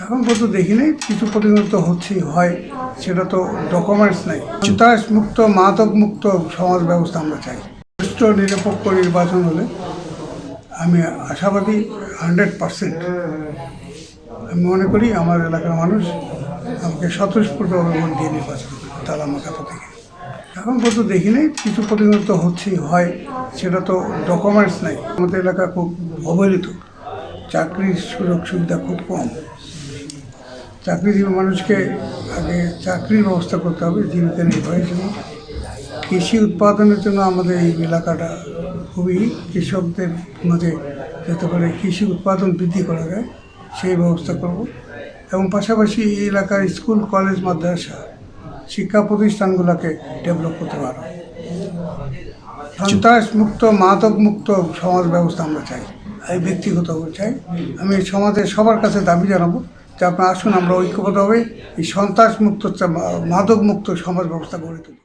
এখন পর্যন্ত দেখি নাই, কিছু প্রতিনিয়ত হচ্ছেই হয়, সেটা তো ডকুমেন্টস নাই। সন্ত্রাস মুক্ত, মাদক মুক্ত সমাজ ব্যবস্থা আমরা চাই। সুষ্ঠু নিরপেক্ষ নির্বাচন হলে আমি আশাবাদী 100%। আমি মনে করি আমার এলাকার মানুষ আমাকে স্বতঃস্ফূর্তভাবে ভোট দিয়ে নির্বাচন করবে তালামাকাতা থেকে। এখন পর্যন্ত দেখি নাই, কিছু প্রতিনিয়ত হচ্ছেই হয়, সেটা তো ডকুমেন্টস নাই। আমাদের এলাকা খুব অবহেলিত, চাকরির সুযোগ সুবিধা খুব কম। চাকরিজীবী মানুষকে আগে চাকরির ব্যবস্থা করতে হবে জীবিকা নির্বাহের জন্য। কৃষি উৎপাদনের জন্য আমাদের এই এলাকাটা খুবই, কৃষকদের মাঝে যাতে করে কৃষি উৎপাদন বৃদ্ধি করা যায় সেই ব্যবস্থা করব। এবং পাশাপাশি এই এলাকার স্কুল, কলেজ, মাদ্রাসা, শিক্ষা প্রতিষ্ঠানগুলোকে ডেভেলপ করতে পারব। সন্ত্রাস মুক্ত, মাদক মুক্ত সমাজ ব্যবস্থা আমরা চাই। এই ব্যক্তিগতভাবে চাই। আমি সমাজের সবার কাছে দাবি জানাবো যে আপনারা আসুন, আমরা ঐক্যবদ্ধভাবে এই সন্ত্রাস মুক্ত, মাদক মুক্ত সমাজ ব্যবস্থা গড়ে তুলি।